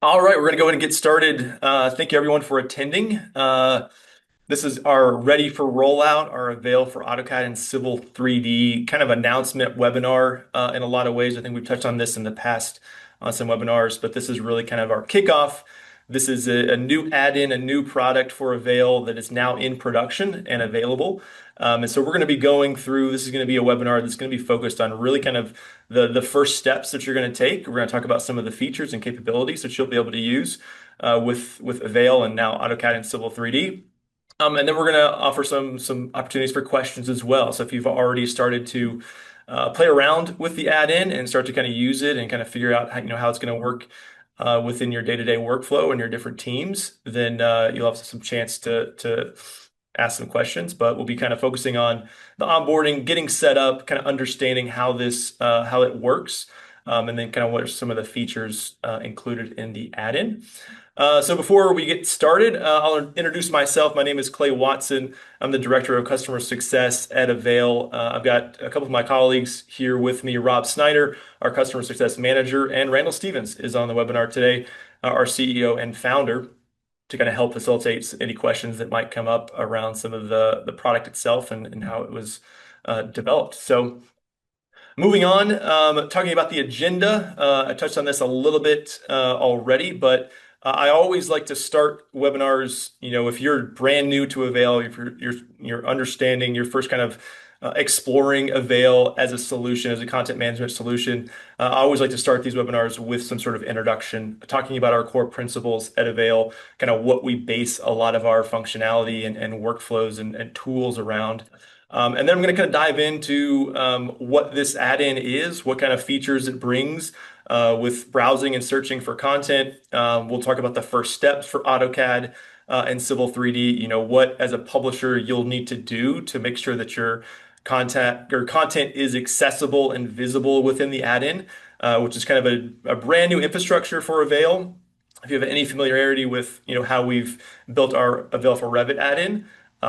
All right, we're going to go ahead and get started. Thank you everyone for attending. This is our Ready for Rollout, our Avail for AutoCAD and Civil 3D kind of announcement webinar in a lot of ways. I think we've touched on this in the past on some webinars, but this is really kind of our kickoff. This is a new add-in, a new product for Avail that is now in production and available. And so we're going to be going through, this is going to be a webinar that's going to be focused on really kind of the first steps that you're going to take. We're going to talk about some of the features and capabilities that you'll be able to use with Avail and now AutoCAD and Civil 3D. And then we're going to offer some opportunities for questions as well. So if you've already started to play around with the add-in and start to kind of use it and kind of figure out how it's going to work within your day-to-day workflow and your different teams, then you'll have some chance to ask some questions. But we'll be kind of focusing on the onboarding, getting set up, kind of understanding how it works, and then kind of what are some of the features included in the add-in. So before we get started, I'll introduce myself. My name is Clay Watson. I'm the Director of Customer Success at Avail. I've got a couple of my colleagues here with me, Rob Snyder, our Customer Success Manager, and Randall Stevens is on the webinar today, our CEO and founder, to kind of help facilitate any questions that might come up around some of the product itself and how it was developed. So moving on, talking about the agenda, I touched on this a little bit already, but I always like to start webinars, if you're brand new to Avail, if you're understanding, you're first kind of exploring Avail as a solution, as a content management solution. I always like to start these webinars with some sort of introduction, talking about our core principles at Avail, kind of what we base a lot of our functionality and workflows and tools around. And then I'm going to kind of dive into what this add-in is, what kind of features it brings with browsing and searching for content. We'll talk about the first steps for AutoCAD and Civil 3D, what as a publisher you'll need to do to make sure that your content is accessible and visible within the add-in, which is kind of a brand new infrastructure for Avail. If you have any familiarity with how we've built our Avail for Revit add-in,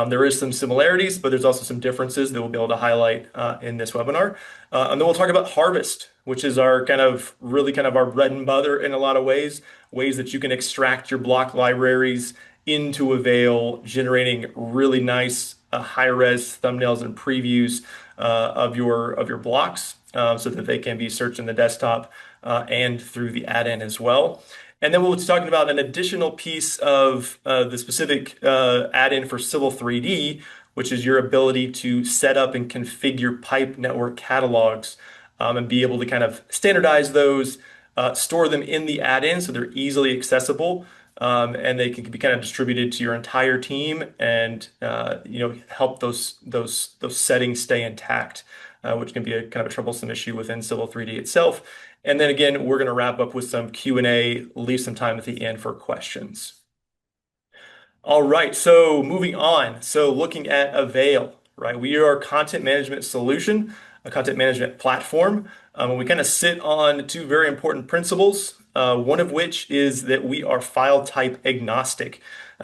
there is some similarities, but there's also some differences that we'll be able to highlight in this webinar. And then we'll talk about Harvest, which is our kind of our bread and butter in a lot of ways that you can extract your block libraries into Avail, generating really nice high-res thumbnails and previews of your blocks so that they can be searched in the desktop and through the add-in as well. And then we'll be talking about an additional piece of the specific add-in for Civil 3D, which is your ability to set up and configure pipe network catalogs and be able to kind of standardize those, store them in the add-in so they're easily accessible, and they can be kind of distributed to your entire team and help those settings stay intact, which can be a kind of a troublesome issue within Civil 3D itself. And then again, we're going to wrap up with some Q&A, leave some time at the end for questions. All right, so moving on. So looking at Avail, right? We are a content management solution, a content management platform. And we kind of sit on two very important principles, one of which is that we are file type agnostic,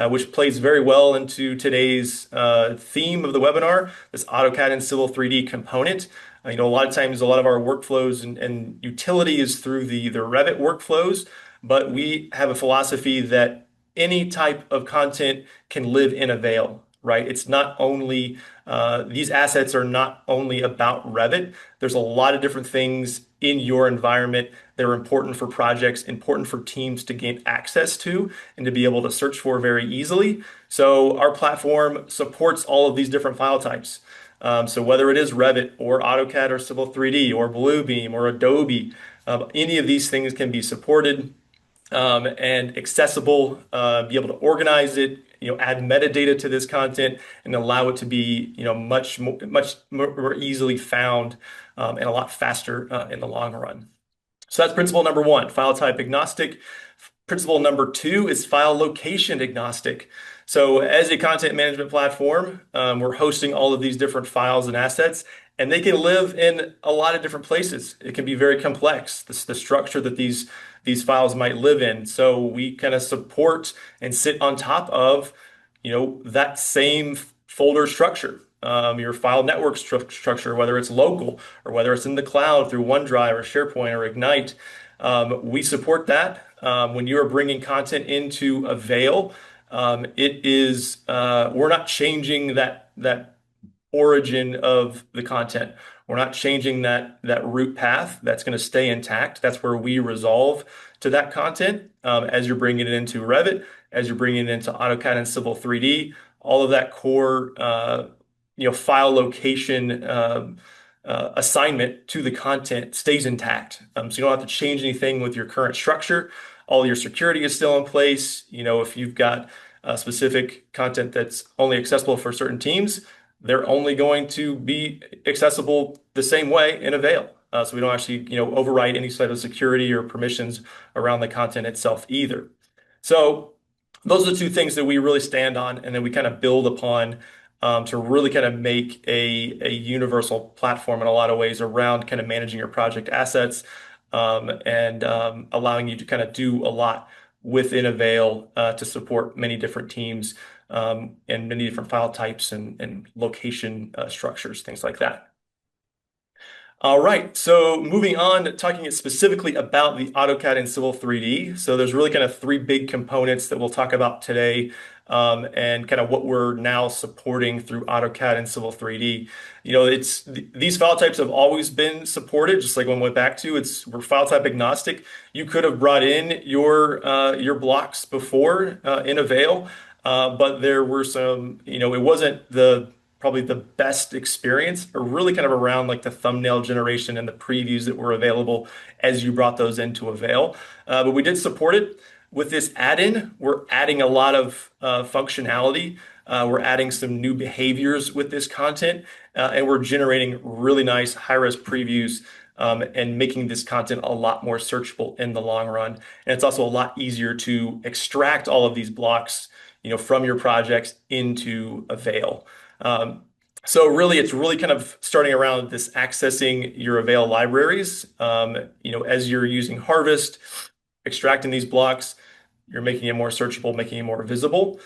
which plays very well into today's theme of the webinar, this AutoCAD and Civil 3D component. A lot of times, a lot of our workflows and utility is through the Revit workflows, but we have a philosophy that any type of content can live in Avail, right? It's not only, these assets are not only about Revit. There's a lot of different things in your environment that are important for projects, important for teams to gain access to and to be able to search for very easily. So our platform supports all of these different file types. So whether it is Revit or AutoCAD or Civil 3D or Bluebeam or Adobe, any of these things can be supported and accessible, be able to organize it, add metadata to this content and allow it to be, much more easily found and a lot faster in the long run. So that's principle number one, file type agnostic. Principle number two is file location agnostic. So as a content management platform, we're hosting all of these different files and assets, and they can live in a lot of different places. It can be very complex, the structure that these files might live in. So we kind of support and sit on top of, that same folder structure, your file network structure, whether it's local or whether it's in the cloud through OneDrive or SharePoint or Ignite. We support that. When you are bringing content into Avail, we're not changing that origin of the content. We're not changing that root path. That's going to stay intact. That's where we resolve to that content as you're bringing it into Revit, as you're bringing it into AutoCAD and Civil 3D. All of that core, file location assignment to the content stays intact. So you don't have to change anything with your current structure. All your security is still in place. If you've got specific content that's only accessible for certain teams, they're only going to be accessible the same way in Avail. So we don't actually, override any sort of security or permissions around the content itself either. So those are the two things that we really stand on, and then we kind of build upon to really kind of make a universal platform in a lot of ways around kind of managing your project assets and allowing you to kind of do a lot within Avail to support many different teams and many different file types and location structures, things like that. All right, so moving on, talking specifically about the AutoCAD and Civil 3D. So there's really kind of three big components that we'll talk about today, and kind of what we're now supporting through AutoCAD and Civil 3D. These file types have always been supported, just like when we went back to we're file type agnostic. You could have brought in your blocks before in Avail, but there were some, it wasn't probably the best experience, or really kind of around like the thumbnail generation and the previews that were available as you brought those into Avail. But we did support it. With this add-in, we're adding a lot of functionality. We're adding some new behaviors with this content, and we're generating really nice high-res previews and making this content a lot more searchable in the long run. And it's also a lot easier to extract all of these blocks, from your projects into Avail. So really, it's really kind of starting around this accessing your Avail libraries. As you're using Harvest, extracting these blocks, you're making it more searchable, making it more visible.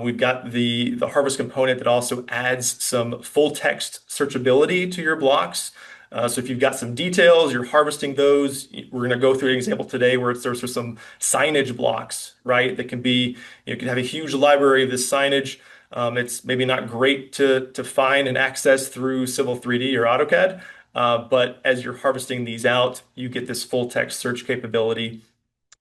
We've got the Harvest component that also adds some full text searchability to your blocks. So if you've got some details, you're harvesting those. We're going to go through an example today where there's some signage blocks, right? That can be, you can have a huge library of this signage. It's maybe not great to find and access through Civil 3D or AutoCAD, but as you're harvesting these out, you get this full text search capability,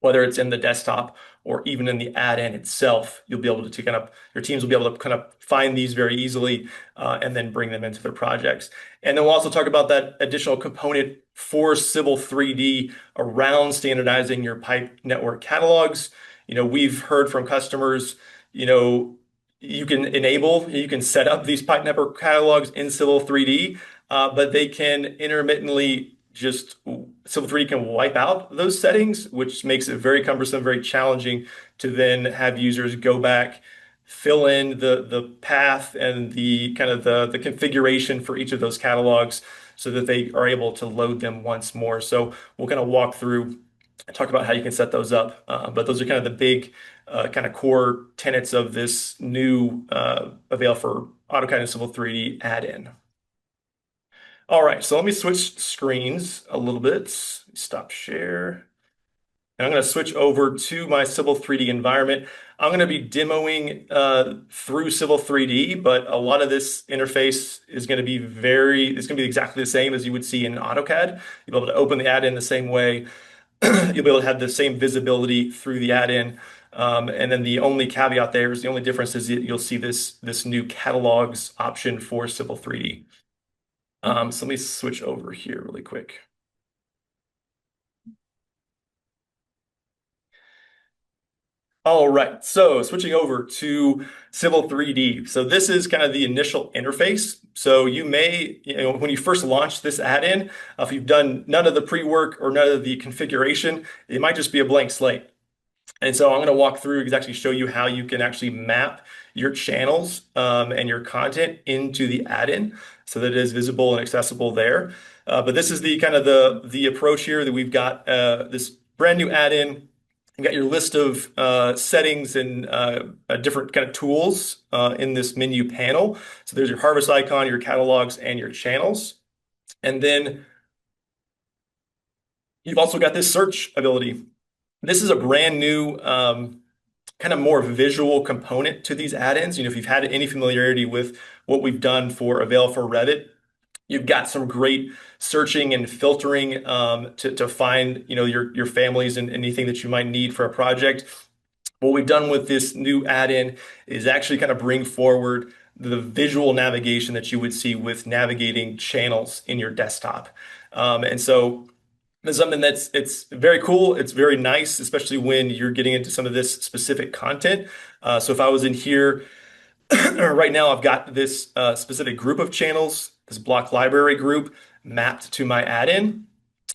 whether it's in the desktop or even in the add-in itself. You'll be able to your teams will be able to kind of find these very easily and then bring them into their projects. And then we'll also talk about that additional component for Civil 3D around standardizing your pipe network catalogs. We've heard from customers, you can set up these pipe network catalogs in Civil 3D, but they can intermittently Civil 3D can wipe out those settings, which makes it very cumbersome, very challenging to then have users go back, fill in the path and the kind of the configuration for each of those catalogs so that they are able to load them once more. So we'll kind of walk through and talk about how you can set those up. But those are kind of the big kind of core tenets of this new Avail for AutoCAD and Civil 3D add-in. All right, so let me switch screens a little bit. Stop share. And I'm going to switch over to my Civil 3D environment. I'm going to be demoing through Civil 3D, but a lot of this interface is going to be it's going to be exactly the same as you would see in AutoCAD. You'll be able to open the add-in the same way. You'll be able to have the same visibility through the add-in. And then the only caveat there is the only difference is that you'll see this new catalogs option for Civil 3D. So let me switch over here really quick. All right, so switching over to Civil 3D. So this is kind of the initial interface. So you may, when you first launch this add-in, if you've done none of the pre-work or none of the configuration, it might just be a blank slate. And so I'm going to walk through exactly show you how you can actually map your channels and your content into the add-in so that it is visible and accessible there. But this is the kind of the approach here that we've got this brand new add-in. You got your list of settings and different kind of tools in this menu panel. So there's your harvest icon, your catalogs, and your channels. And then You've also got this search ability. This is a brand new kind of more visual component to these add-ins. If you've had any familiarity with what we've done for Avail for Revit, you've got some great searching and filtering to find, your families and anything that you might need for a project. What we've done with this new add-in is actually kind of bring forward the visual navigation that you would see with navigating channels in your desktop. And so it's something it's very cool. It's very nice, especially when you're getting into some of this specific content. So if I was in here right now, I've got this specific group of channels, this block library group mapped to my add-in.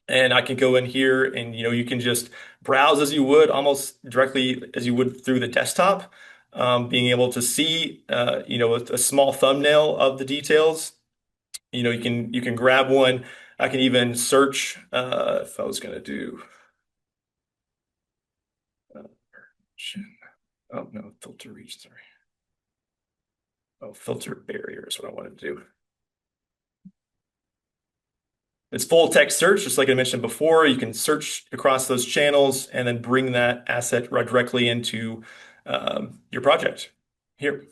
And I can go in here and you can just browse as you would, almost directly as you would through the desktop, being able to see a small thumbnail of the details. You can grab one. I can even search if I was going to do uh, oh no, filter region, sorry. Oh, filter barrier is what I wanted to do. It's full text search, just like I mentioned before. You can search across those channels and then bring that asset right directly into your project here.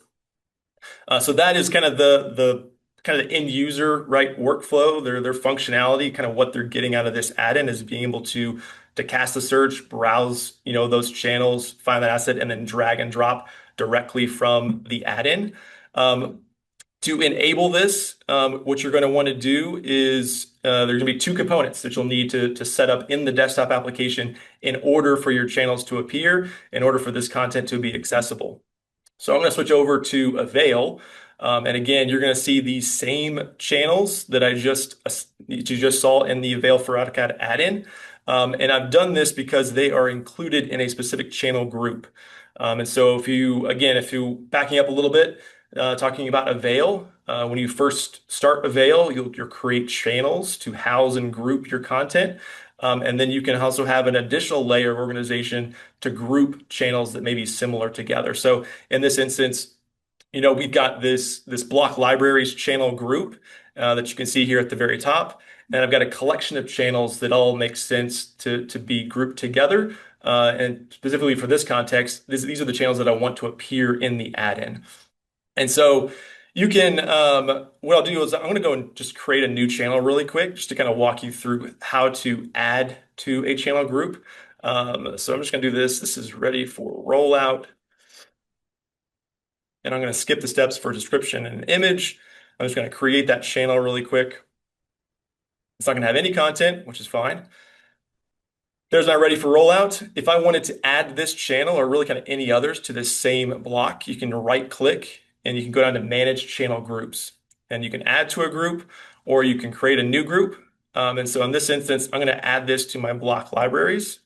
So that is kind of the end user right workflow, their functionality, kind of what they're getting out of this add-in is being able to cast a search, browse those channels, find that asset, and then drag and drop directly from the add-in. To enable this, what you're going to want to do is there's going to be two components that you'll need to set up in the desktop application in order for your channels to appear, in order for this content to be accessible. So I'm going to switch over to Avail. And again, you're going to see these same channels that you just saw in the Avail for AutoCAD add-in. And I've done this because they are included in a specific channel group. And so if you backing up a little bit, talking about Avail, when you first start Avail, you'll create channels to house and group your content. And then you can also have an additional layer of organization to group channels that may be similar together. So in this instance, we've got this block libraries channel group that you can see here at the very top. And I've got a collection of channels that all make sense to be grouped together. And specifically for this context, these are the channels that I want to appear in the add-in. And so what I'll do is I'm going to go and just create a new channel really quick, just to kind of walk you through how to add to a channel group. So I'm just going to do this. This is ready for rollout. And I'm going to skip the steps for description and image. I'm just going to create that channel really quick. It's not going to have any content, which is fine. There's not ready for rollout. If I wanted to add this channel or really kind of any others to this same block, you can right click and you can go down to manage channel groups and you can add to a group or you can create a new group. And so in this instance, I'm going to add this to my block libraries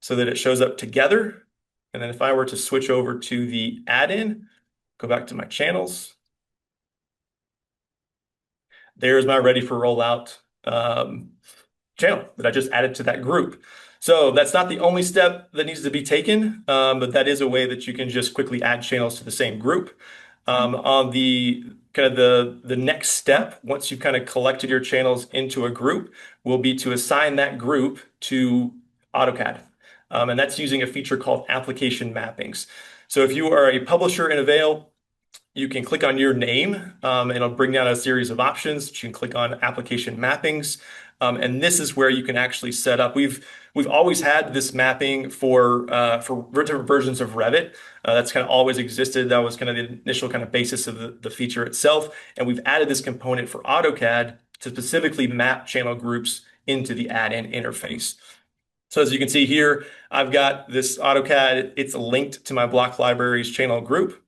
so that it shows up together. And then if I were to switch over to the add-in, go back to my channels, there's my ready for rollout channel that I just added to that group. So that's not the only step that needs to be taken, but that is a way that you can just quickly add channels to the same group. On the kind of the next step, once you've kind of collected your channels into a group, will be to assign that group to AutoCAD. And that's using a feature called application mappings. So if you are a publisher in Avail, you can click on your name, and it'll bring down a series of options. You can click on application mappings. And this is where you can actually set up. We've always had this mapping for different versions of Revit. That's kind of always existed. That was kind of the initial kind of basis of the feature itself. And we've added this component for AutoCAD to specifically map channel groups into the add-in interface. So as you can see here, I've got this AutoCAD. It's linked to my block libraries channel group.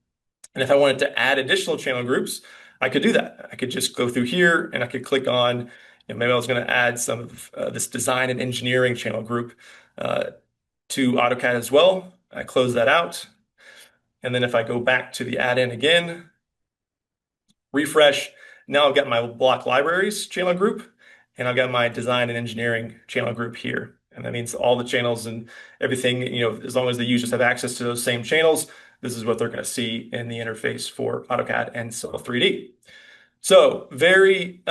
And if I wanted to add additional channel groups, I could do that. I could just go through here and I could click on, maybe I was going to add some of this design and engineering channel group to AutoCAD as well. I close that out. And then if I go back to the add-in again, refresh, now I've got my block libraries channel group and I've got my design and engineering channel group here. And that means all the channels and everything, as long as the users have access to those same channels, this is what they're going to see in the interface for AutoCAD and Civil 3D. So very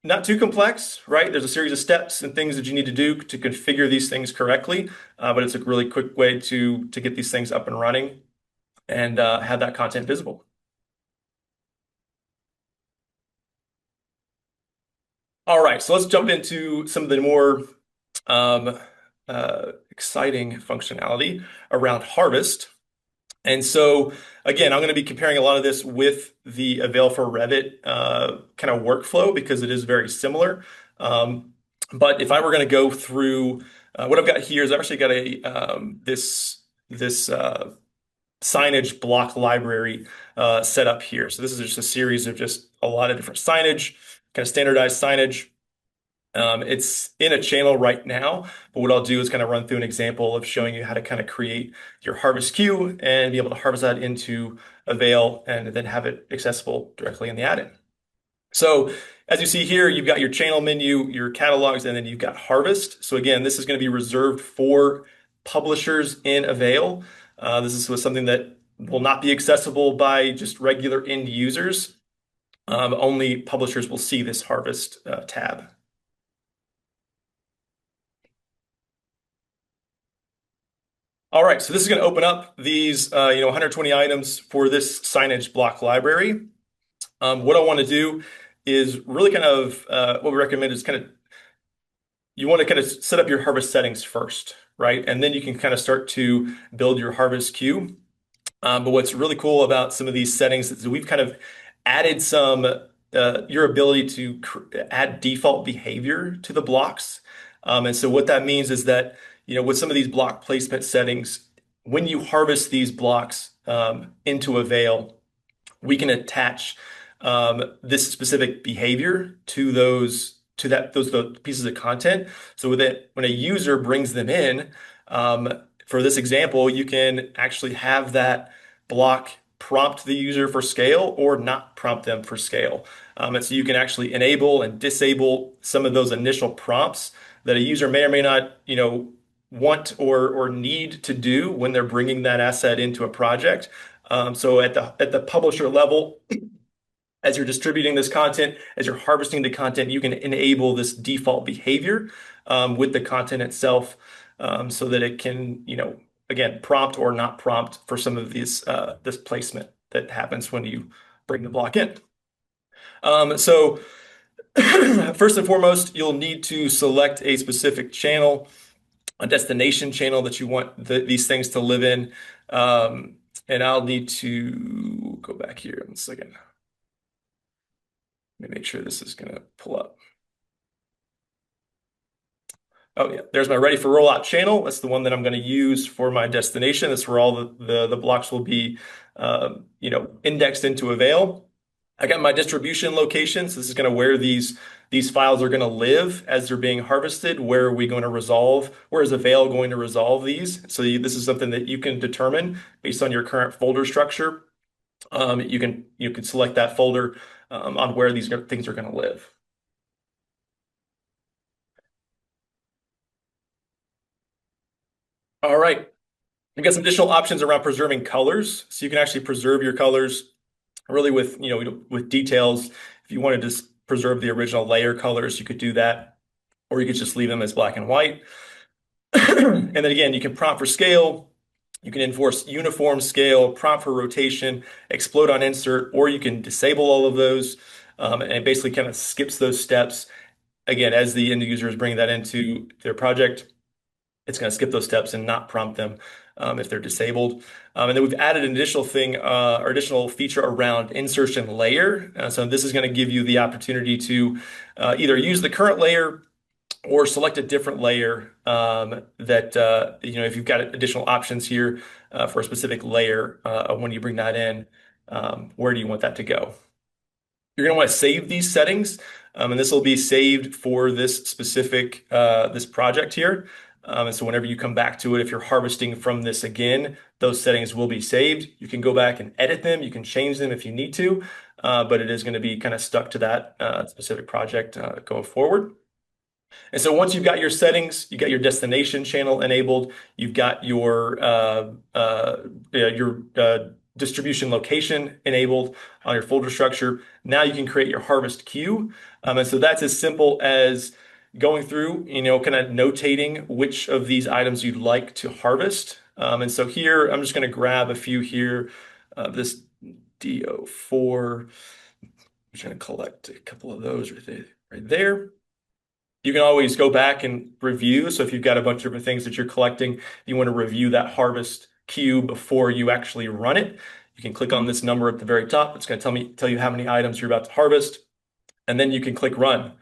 not too complex, right? There's a series of steps and things that you need to do to configure these things correctly, but it's a really quick way to get these things up and running and have that content visible. All right, so let's jump into some of the more um, exciting functionality around harvest. And so, again, I'm going to be comparing a lot of this with the Avail for Revit kind of workflow because it is very similar. But if I were going to go through what I've got here is I've actually got a this signage block library set up here. So this is just a series of just a lot of different signage, kind of standardized signage. It's in a channel right now, but what I'll do is kind of run through an example of showing you how to kind of create your harvest queue and be able to harvest that into Avail and then have it accessible directly in the add-in. So as you see here, you've got your channel menu, your catalogs, and then you've got harvest. So again, this is going to be reserved for publishers in Avail. This is something that will not be accessible by just regular end users. Only publishers will see this harvest tab. All right, so this is going to open up these 120 items for this signage block library. What I want to do is really kind of what we recommend is kind of you want to kind of set up your harvest settings first, right? And then you can kind of start to build your harvest queue. But what's really cool about some of these settings is we've kind of added some your ability to add default behavior to the blocks. And so what that means is that, with some of these block placement settings, when you harvest these blocks into Avail, we can attach this specific behavior to those pieces of content. So with it, when a user brings them in, for this example, you can actually have that block prompt the user for scale or not prompt them for scale. And so you can actually enable and disable some of those initial prompts that a user may or may not, want or need to do when they're bringing that asset into a project. So at the publisher level, as you're distributing this content, as you're harvesting the content, you can enable this default behavior with the content itself so that it can, again, prompt or not prompt for some of this placement that happens when you bring the block in. So first and foremost, you'll need to select a specific channel, a destination channel that you want these things to live in. And I'll need to go back here in a second. Let me make sure this is going to pull up. Oh yeah, there's my ready for rollout channel. That's the one that I'm going to use for my destination. That's where all the blocks will be, indexed into Avail. I got my distribution locations. This is going to where these files are going to live as they're being harvested. Where are we going to resolve? Where is Avail going to resolve these? So this is something that you can determine based on your current folder structure. You can select that folder on where these things are going to live. All right. You've got some additional options around preserving colors. So you can actually preserve your colors really with details. If you wanted to preserve the original layer colors, you could do that, or you could just leave them as black and white. And then again, you can prompt for scale. You can enforce uniform scale, prompt for rotation, explode on insert, or you can disable all of those. And it basically kind of skips those steps. Again, as the end user is bringing that into their project, it's going to skip those steps and not prompt them if they're disabled. And then we've added an additional thing or additional feature around insertion layer. So this is going to give you the opportunity to either use the current layer or select a different layer that, if you've got additional options here for a specific layer, when you bring that in, where do you want that to go? You're going to want to save these settings, and this will be saved for this specific this project here. And so whenever you come back to it, if you're harvesting from this again, those settings will be saved. You can go back and edit them. You can change them if you need to, but it is going to be kind of stuck to that specific project going forward. And so once you've got your settings, you got your destination channel enabled, you've got your distribution location enabled on your folder structure. Now you can create your harvest queue. And so that's as simple as going through, kind of notating which of these items you'd like to harvest. And so here, I'm just going to grab a few here. This DO4, I'm trying to collect a couple of those right there. You can always go back and review. So if you've got a bunch of different things that you're collecting, you want to review that harvest queue before you actually run it. You can click on this number at the very top. It's going to tell you how many items you're about to harvest, and then you can click run.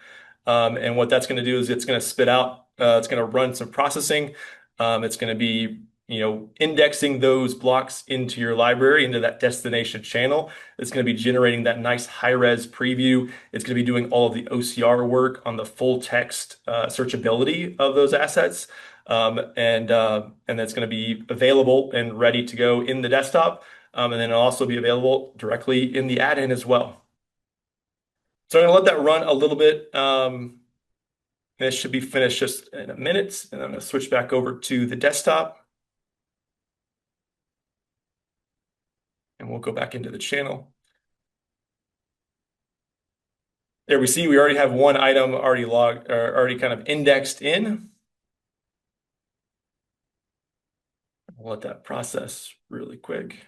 And what that's going to do is it's going to spit out, it's going to run some processing. It's going to be, indexing those blocks into your library, into that destination channel. It's going to be generating that nice high-res preview. It's going to be doing all of the OCR work on the full text searchability of those assets. And that's going to be available and ready to go in the desktop. And then it'll also be available directly in the add-in as well. So I'm going to let that run a little bit. This should be finished just in a minute. And I'm going to switch back over to the desktop. And we'll go back into the channel. There we see we already have one item already logged, or already kind of indexed in. I'll let that process really quick.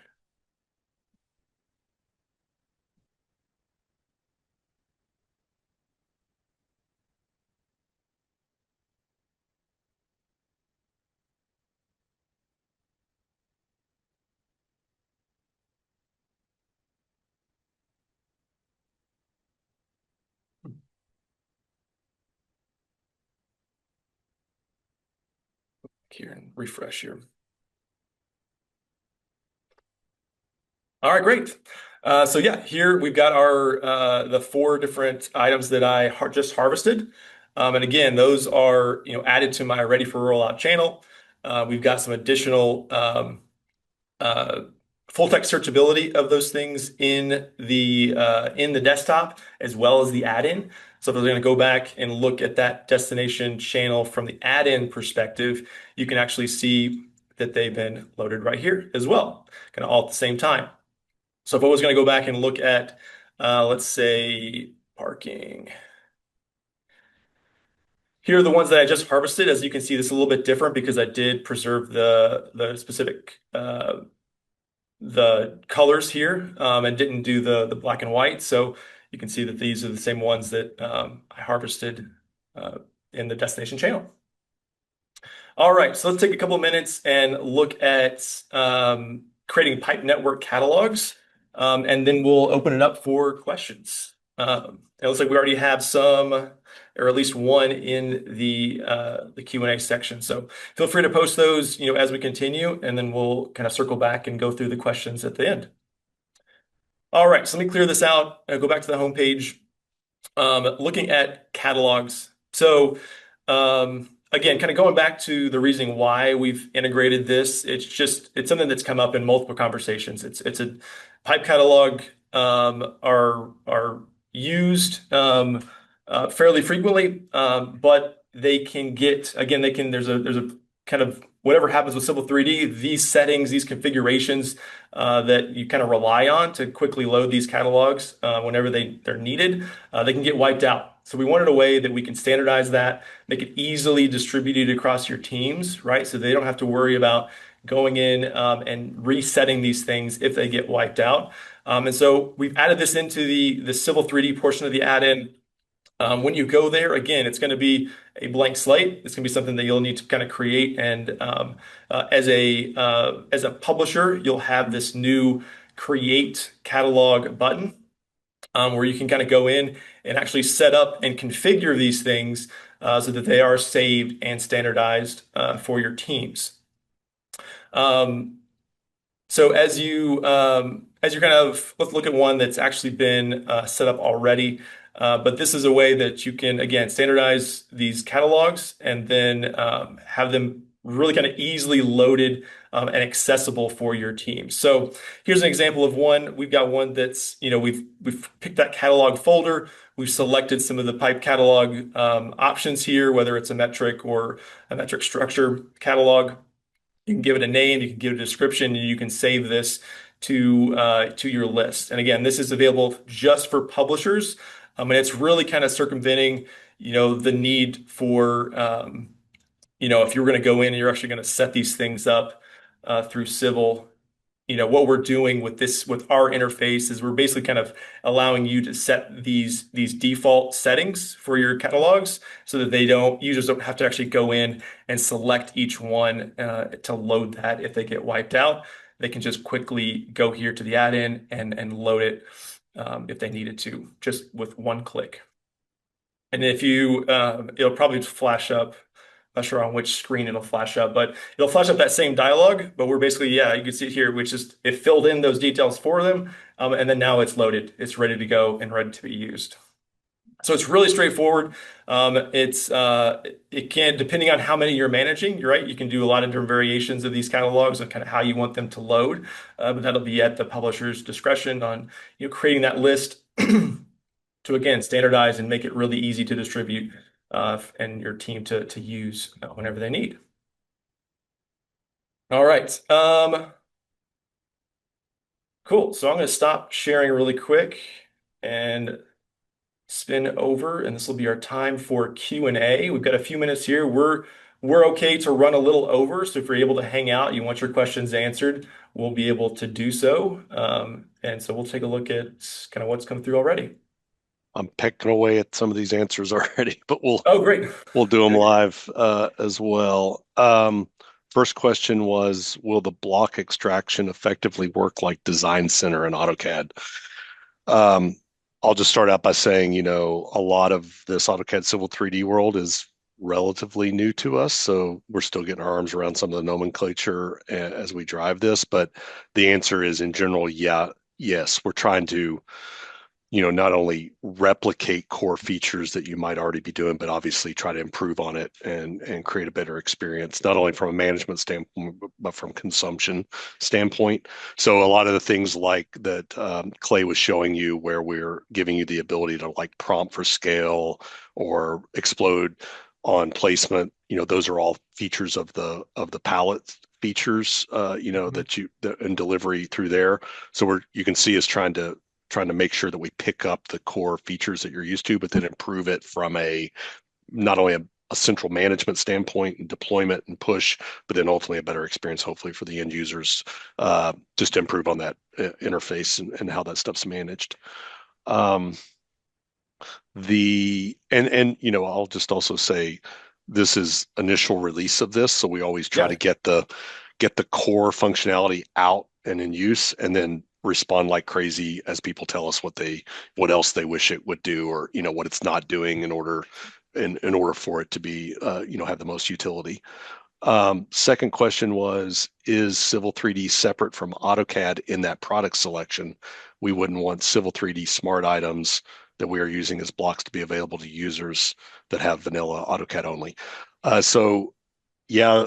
Here and refresh here. All right, great. So yeah, here we've got our the 4 different items that I just harvested. And again, those are added to my Ready for Rollout channel. We've got some additional uh, full text searchability of those things in the desktop as well as the add-in. So if we're going to go back and look at that destination channel from the add-in perspective, you can actually see that they've been loaded right here as well, kind of all at the same time. So if I was going to go back and look at, let's say, parking. Here are the ones that I just harvested. As you can see, this is a little bit different because I did preserve the specific the colors here and didn't do the black and white. So you can see that these are the same ones that I harvested in the destination channel. All right, so let's take a couple of minutes and look at creating pipe network catalogs, and then we'll open it up for questions. It looks like we already have some, or at least one in the Q&A section. So feel free to post those, as we continue, and then we'll kind of circle back and go through the questions at the end. All right, so let me clear this out. I'll go back to the home page. Looking at catalogs. So again, kind of going back to the reasoning why we've integrated this, it's something that's come up in multiple conversations. It's a pipe catalog are used fairly frequently, but they can get, again, there's a kind of whatever happens with Civil 3D, these settings, these configurations that you kind of rely on to quickly load these catalogs whenever they're needed, they can get wiped out. So we wanted a way that we can standardize that, make it easily distributed across your teams, right? So they don't have to worry about going in and resetting these things if they get wiped out. And so we've added this into the Civil 3D portion of the add-in. When you go there, again, it's going to be a blank slate. It's going to be something that you'll need to kind of create. And as a publisher, you'll have this new Create Catalog button where you can kind of go in and actually set up and configure these things so that they are saved and standardized for your teams. So as you kind of, let's look at one that's actually been set up already. But this is a way that you can, again, standardize these catalogs and then have them really kind of easily loaded and accessible for your team. So here's an example of one. We've got one that's, we've picked that catalog folder. We've selected some of the pipe catalog options here, whether it's a metric or a metric structure catalog. You can give it a name, you can give it a description, and you can save this to your list. And again, this is available just for publishers. And it's really kind of circumventing, the need for, if you're going to go in and you're actually going to set these things up through Civil. What we're doing with our interface is we're basically kind of allowing you to set these default settings for your catalogs so that users don't have to actually go in and select each one to load that if they get wiped out. They can just quickly go here to the add-in and load it if they needed to, just with one click. And it'll probably flash up. Not sure on which screen it'll flash up, but it'll flash up that same dialogue. But we're basically, yeah, you can see it here, which is it filled in those details for them, and then now it's loaded. It's ready to go and ready to be used. So it's really straightforward. It can, depending on how many you're managing, you're right. You can do a lot of different variations of these catalogs and kind of how you want them to load. But that'll be at the publisher's discretion on creating that list to again standardize and make it really easy to distribute and your team to use whenever they need. All right. Cool. So I'm going to stop sharing really quick and spin over, and this will be our time for Q&A. We've got a few minutes here. We're okay to run a little over, so if you're able to hang out, you want your questions answered, we'll be able to do so. And so we'll take a look at kind of what's come through already. I'm pecking away at some of these answers already, but we'll Oh, great. we'll do them Good. live as well. First question was, will the block extraction effectively work like Design Center in AutoCAD? Um, I'll just start out by saying, a lot of this AutoCAD Civil 3D world is relatively new to us, so we're still getting our arms around some of the nomenclature as we drive this. But the answer is, in general, yeah, yes, we're trying to not only replicate core features that you might already be doing, but obviously try to improve on it and create a better experience, not only from a management standpoint, but from consumption standpoint. So a lot of the things like that Clay was showing you, where we're giving you the ability to like prompt for scale or explode on placement, those are all features of the palette features, that in delivery through there. So you can see us trying to make sure that we pick up the core features that you're used to, but then improve it from not only a central management standpoint and deployment and push, but then ultimately a better experience, hopefully for the end users, just to improve on that interface and how that stuff's managed. Um, I'll just also say this is initial release of this, so we always try to Yeah. get the core functionality out and in use, and then respond like crazy as people tell us what else they wish it would do, or what it's not doing in order for it to be have the most utility. Second question was, is Civil 3D separate from AutoCAD in that product selection? We wouldn't want Civil 3D smart items that we are using as blocks to be available to users that have vanilla AutoCAD only. So yeah,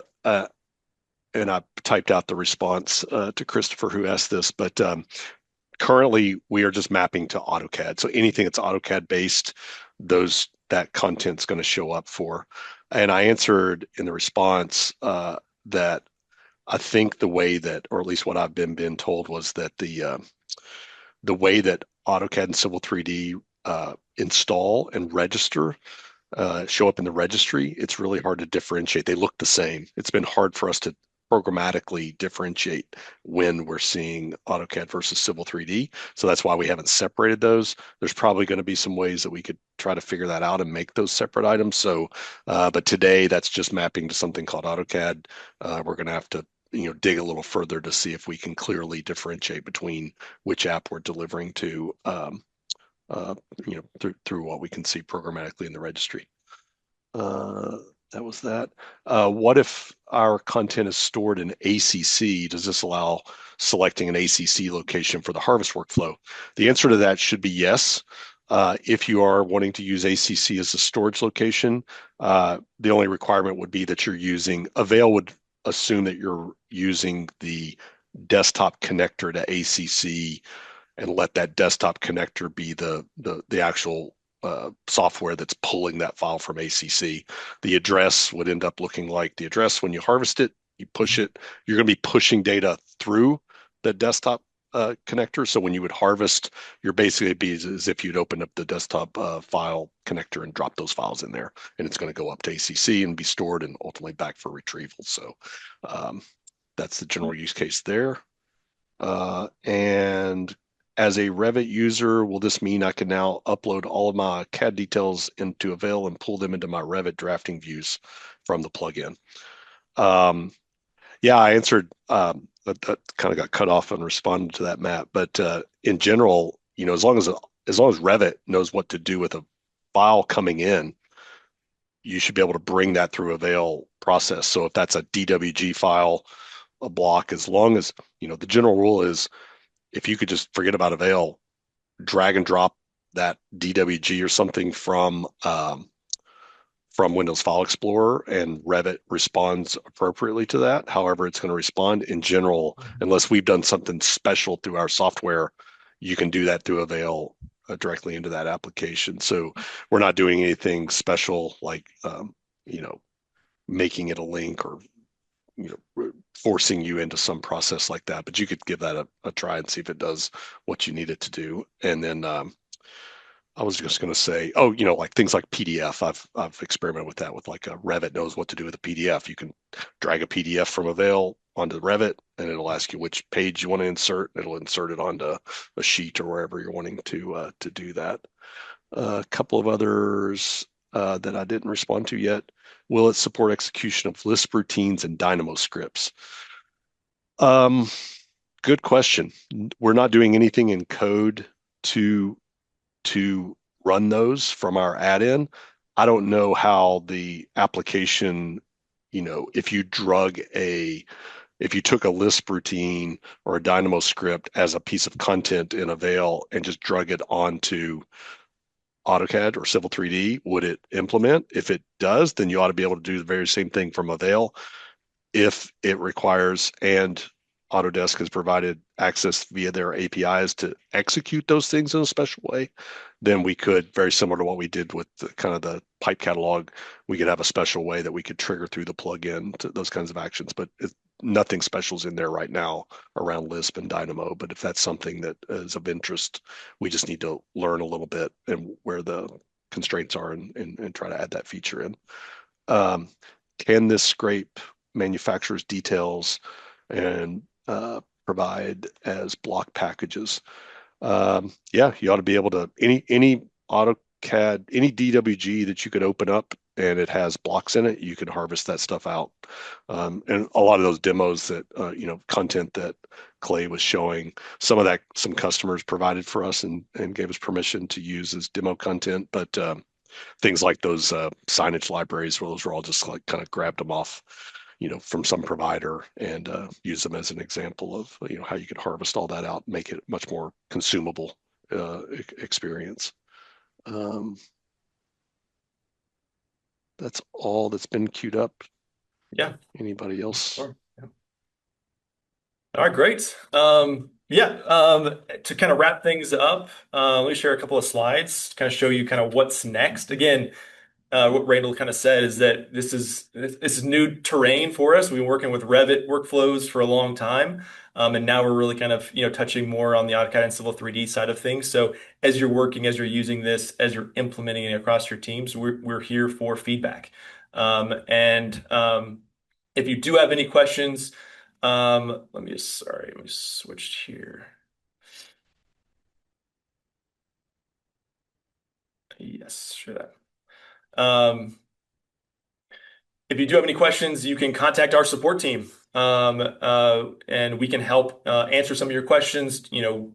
and I typed out the response to Christopher who asked this, but currently we are just mapping to AutoCAD. So anything that's AutoCAD based, that content's going to show up for. And I answered in the response that I think the way that, or at least what I've been told, was that the way that AutoCAD and Civil 3D install and register show up in the registry, it's really hard to differentiate. They look the same. It's been hard for us to programmatically differentiate when we're seeing AutoCAD versus Civil 3D. So that's why we haven't separated those. There's probably going to be some ways that we could try to figure that out and make those separate items. So, but today that's just mapping to something called AutoCAD. We're going to have to dig a little further to see if we can clearly differentiate between which app we're delivering to through what we can see programmatically in the registry. That was that. What if our content is stored in ACC? Does this allow selecting an ACC location for the harvest workflow? The answer to that should be yes. If you are wanting to use ACC as a storage location, the only requirement would be that you're using AVAIL would assume that you're using the desktop connector to ACC, and let that desktop connector be the actual software that's pulling that file from ACC. The address would end up looking like the address when you harvest it. You push it. You're going to be pushing data through the desktop connector. So when you would harvest, you're basically be as if you'd open up the desktop file connector and drop those files in there, and it's going to go up to ACC and be stored and ultimately back for retrieval. So um, that's the general use case there. And as a Revit user, will this mean I can now upload all of my CAD details into Avail and pull them into my Revit drafting views from the plugin? Um, yeah, I answered that kind of got cut off and responded to that, Matt. But in general, as long as Revit knows what to do with a file coming in, you should be able to bring that through Avail process. So if that's a DWG file, a block, as long as the general rule is if you could just forget about Avail, drag and drop that DWG or something from Windows File Explorer, and Revit responds appropriately to that. However, it's going to respond in general, unless we've done something special through our software, you can do that through Avail directly into that application. So we're not doing anything special like, you know, making it a link or, forcing you into some process like that, but you could give that a try and see if it does what you need it to do. And then I was just going to say, oh, like things like PDF. I've experimented with that with like a Revit knows what to do with a PDF. You can drag a PDF from Avail onto Revit, and it'll ask you which page you want to insert. It'll insert it onto a sheet or wherever you're wanting to do that. A couple of others that I didn't respond to yet. Will it support execution of Lisp routines and Dynamo scripts? Um, Good question. We're not doing anything in code to to run those from our add-in. I don't know how the application, if you took a Lisp routine or a Dynamo script as a piece of content in Avail and just drug it onto AutoCAD or Civil 3D, would it implement? If it does, then you ought to be able to do the very same thing from Avail. If it requires and Autodesk has provided access via their APIs to execute those things in a special way, then we could, very similar to what we did with the kind of the pipe catalog, we could have a special way that we could trigger through the plugin to those kinds of actions. But nothing special is in there right now around Lisp and Dynamo. But if that's something that is of interest, we just need to learn a little bit and where the constraints are and try to add that feature in. Um, can this scrape manufacturer's details and provide as block packages? Yeah, you ought to be able to any AutoCAD, any DWG that you could open up and it has blocks in it, you can harvest that stuff out. And a lot of those demos that content that Clay was showing, some customers provided for us and gave us permission to use as demo content, but things like those signage libraries, where those were all just like kind of grabbed them off, from some provider and use them as an example of, how you could harvest all that out, make it much more consumable experience. Um, that's all that's been queued up. Yeah. Anybody else? Sure. Yeah. All right, great. Yeah, to kind of wrap things up, let me share a couple of slides to kind of show you kind of what's next. Again, what Randall kind of said is that this is new terrain for us. We've been working with Revit workflows for a long time, and now we're really kind of touching more on the AutoCAD and Civil 3D side of things. So as you're working, as you're using this, as you're implementing it across your teams, we're here for feedback. And if you do have any questions, let me switch here. Yes, sure that. If you do have any questions, you can contact our support team, and we can help answer some of your questions.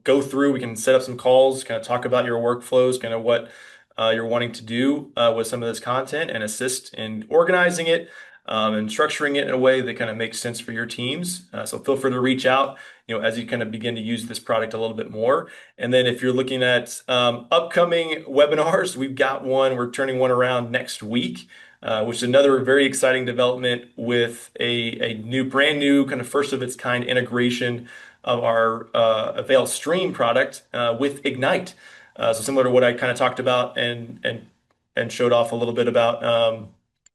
Go through. We can set up some calls, kind of talk about your workflows, kind of what you're wanting to do with some of this content, and assist in organizing it and structuring it in a way that kind of makes sense for your teams. So feel free to reach out, as you kind of begin to use this product a little bit more. And then if you're looking at upcoming webinars, we've got one. We're turning one around next week, which is another very exciting development with a brand new kind of first of its kind integration of our Avail Stream product with Ignite. So similar to what I kind of talked about and showed off a little bit about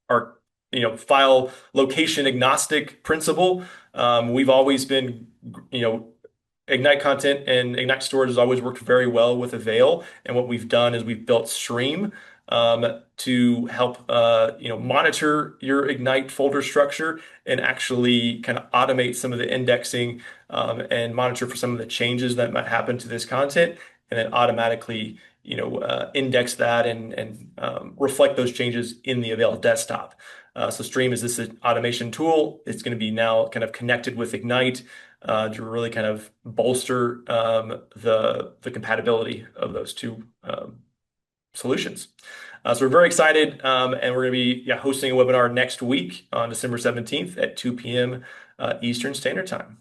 our file location agnostic principle. We've always been Ignite content and Ignite storage has always worked very well with Avail. And what we've done is we've built Stream to help monitor your Ignite folder structure and actually kind of automate some of the indexing and monitor for some of the changes that might happen to this content, and then automatically index that and reflect those changes in the Avail desktop. So Stream is this automation tool. It's going to be now kind of connected with Ignite to really kind of bolster the compatibility of those two solutions. So we're very excited, and we're going to be hosting a webinar next week on December 17th at 2 p.m. Eastern Standard Time.